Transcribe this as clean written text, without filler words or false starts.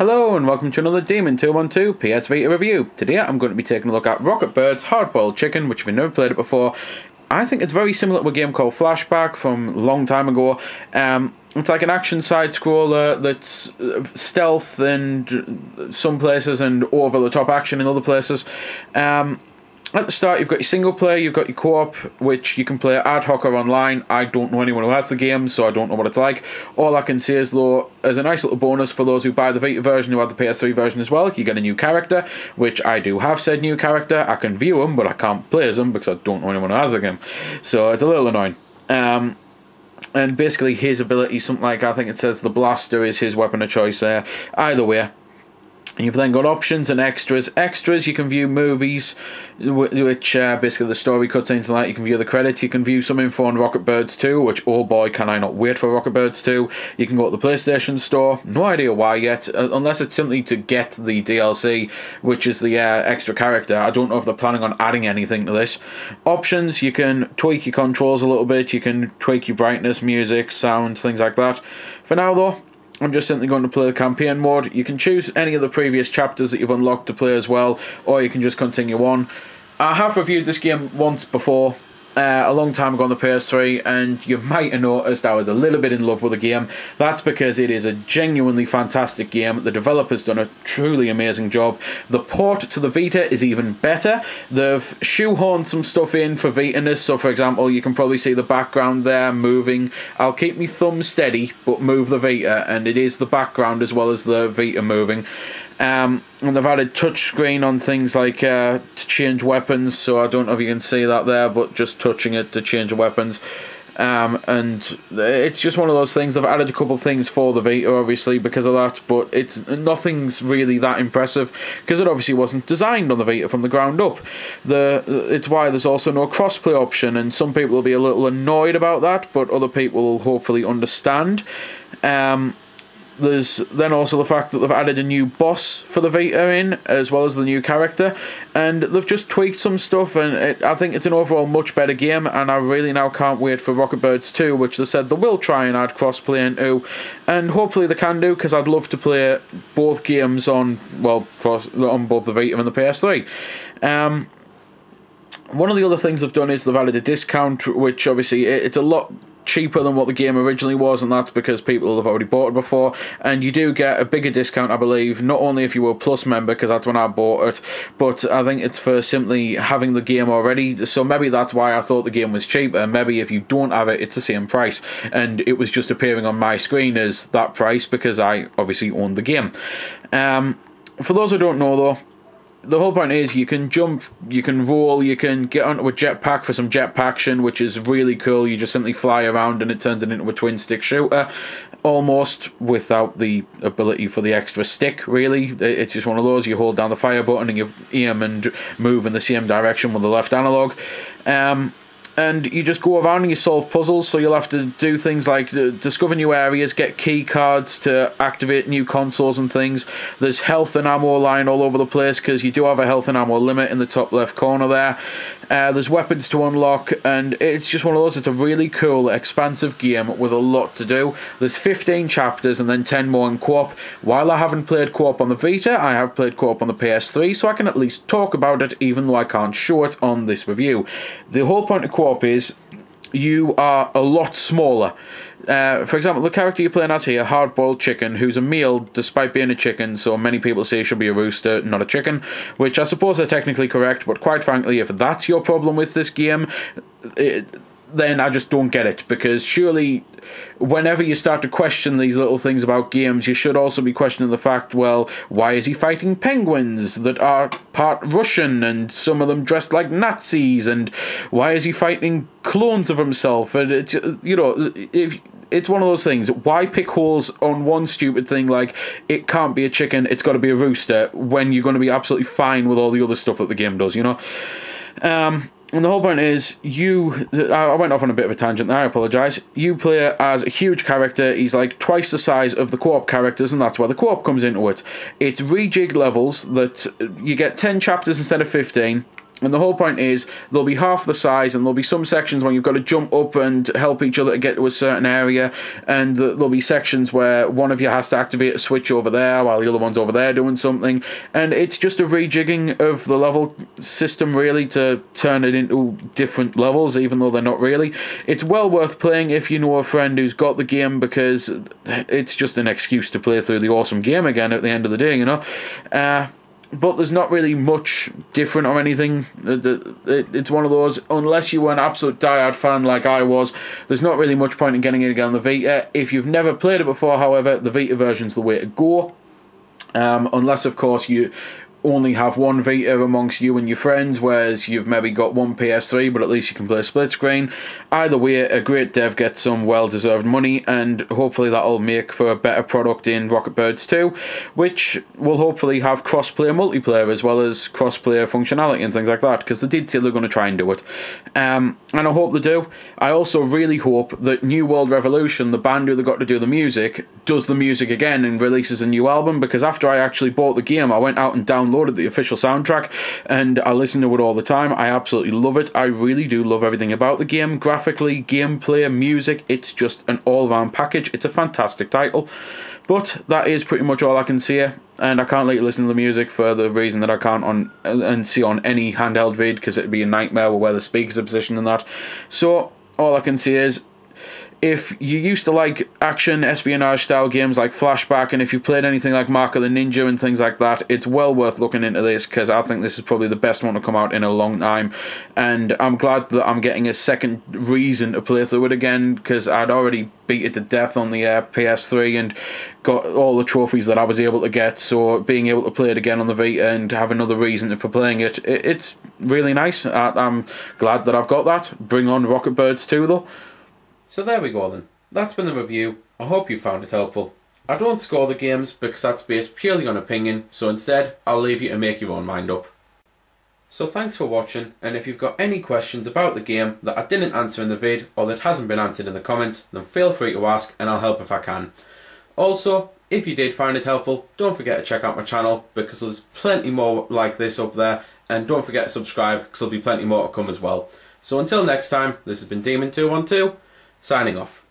Hello and welcome to another Demon 212 PS Vita review. Today I'm going to be taking a look at RocketBirds Hardboiled Chicken, which if you've never played it before, I think it's very similar to a game called Flashback from a long time ago. It's like an action side-scroller that's stealth in some places and over-the-top action in other places. At the start, you've got your single player, you've got your co-op, which you can play ad hoc or online. I don't know anyone who has the game, so I don't know what it's like. All I can say is, though, as a nice little bonus for those who buy the Vita version, who have the PS3 version as well, you get a new character, which I do have said new character. I can view him, but I can't play as him because I don't know anyone who has the game. So it's a little annoying. And basically, his ability, something like, I think it says the blaster is his weapon of choice there. Either way. You've then got options and extras. Extras, you can view movies, which basically the story cutscenes and that. You can view the credits. You can view some info on RocketBirds 2, which, oh boy, can I not wait for RocketBirds 2. You can go to the PlayStation Store. No idea why yet, unless it's simply to get the DLC, which is the extra character. I don't know if they're planning on adding anything to this. Options, you can tweak your controls a little bit. You can tweak your brightness, music, sound, things like that. For now, though, I'm just simply going to play the campaign mode. You can choose any of the previous chapters that you've unlocked to play as well, or you can just continue on. I have reviewed this game once before, a long time ago on the PS3, and you might have noticed I was a little bit in love with the game. That's because it is a genuinely fantastic game. The developer's done a truly amazing job. The port to the Vita is even better. They've shoehorned some stuff in for Vita-ness, so for example, you can probably see the background there moving. I'll keep my thumb steady, but move the Vita, and it is the background as well as the Vita moving. And they've added touchscreen on things like to change weapons, so I don't know if you can see that there, but just touching it to change the weapons. And it's just one of those things. They've added a couple of things for the Vita, obviously, because of that, but nothing's really that impressive, because it obviously wasn't designed on the Vita from the ground up. It's why there's also no crossplay option, and some people will be a little annoyed about that, but other people will hopefully understand. There's then also the fact that they've added a new boss for the Vita in, as well as the new character, and they've just tweaked some stuff, and I think it's an overall much better game, and I really now can't wait for RocketBirds 2, which they said they will try and add crossplay into, and hopefully they can do, because I'd love to play both games on, well, on both the Vita and the PS3. One of the other things they've done is they've added a discount, which obviously it's a lot cheaper than what the game originally was, and that's because people have already bought it before, and you do get a bigger discount, I believe, not only if you were a Plus member, because that's when I bought it, but I think it's for simply having the game already, so maybe that's why I thought the game was cheaper. Maybe if you don't have it, it's the same price, and it was just appearing on my screen as that price because I obviously owned the game. For those who don't know, though, the whole point is you can jump, you can roll, you can get onto a jetpack for some jetpack action, which is really cool. You just simply fly around and it turns it into a twin-stick shooter, almost without the ability for the extra stick, really. It's just one of those, you hold down the fire button and you aim and move in the same direction with the left analog. And you just go around and you solve puzzles, so you'll have to do things like discover new areas, get key cards to activate new consoles and things. There's health and ammo lying all over the place, because you do have a health and ammo limit in the top left corner there. There's weapons to unlock, and it's just one of those. It's a really cool, expansive game with a lot to do. There's 15 chapters and then 10 more in co-op. While I haven't played co-op on the Vita, I have played co-op on the PS3, so I can at least talk about it, even though I can't show it on this review. The whole point of co-op is you are a lot smaller. For example, the character you're playing as here, Hardboiled Chicken, who's a male despite being a chicken, so many people say he should be a rooster, not a chicken, which I suppose are technically correct, but quite frankly, if that's your problem with this game, then I just don't get it, because surely whenever you start to question these little things about games, you should also be questioning the fact, well, why is he fighting penguins that are part Russian and some of them dressed like Nazis, and why is he fighting clones of himself? And it's, you know, it's one of those things. Why pick holes on one stupid thing like it can't be a chicken, it's got to be a rooster, when you're going to be absolutely fine with all the other stuff that the game does, you know? And the whole point is, I went off on a bit of a tangent there, I apologise. You play as a huge character, he's like twice the size of the co-op characters, and that's where the co-op comes into it. It's rejigged levels that you get 10 chapters instead of 15. And the whole point is there'll be half the size, and there'll be some sections where you've got to jump up and help each other to get to a certain area, and there'll be sections where one of you has to activate a switch over there while the other one's over there doing something, and it's just a rejigging of the level system really to turn it into different levels, even though they're not really. It's well worth playing if you know a friend who's got the game, because it's just an excuse to play through the awesome game again at the end of the day, you know. But there's not really much different or anything. It's one of those, unless you were an absolute diehard fan like I was, there's not really much point in getting it again on the Vita. If you've never played it before, however, the Vita version's the way to go. Unless, of course, you only have one Vita amongst you and your friends, whereas you've maybe got one PS3, but at least you can play split screen. Either way, a great dev gets some well-deserved money, and hopefully that'll make for a better product in RocketBirds 2, which will hopefully have cross-player multiplayer as well as cross-player functionality and things like that, because they did say they're going to try and do it. And I hope they do. I also really hope that New World Revolution, the band who they got to do the music, does the music again and releases a new album, because after I actually bought the game, I went out and downloaded the official soundtrack and I listen to it all the time. I absolutely love it. I really do love everything about the game. Graphically, gameplay, music, it's just an all-round package. It's a fantastic title. But that is pretty much all I can say, and I can't let you listen to the music for the reason that I can't see on any handheld vid, because it'd be a nightmare with where the speakers are positioned and that. So all I can say is, if you used to like action, espionage style games like Flashback, and if you played anything like Mark of the Ninja and things like that, it's well worth looking into this, because I think this is probably the best one to come out in a long time. And I'm glad that I'm getting a second reason to play through it again, because I'd already beat it to death on the PS3 and got all the trophies that I was able to get, so being able to play it again on the Vita and have another reason for playing it, it's really nice. I'm glad that I've got that. Bring on RocketBirds 2 though. So there we go then. That's been the review. I hope you found it helpful. I don't score the games because that's based purely on opinion, so instead I'll leave you to make your own mind up. So thanks for watching, and if you've got any questions about the game that I didn't answer in the vid or that hasn't been answered in the comments, then feel free to ask and I'll help if I can. Also, if you did find it helpful, don't forget to check out my channel, because there's plenty more like this up there, and don't forget to subscribe because there'll be plenty more to come as well. So until next time, this has been Demon212, signing off.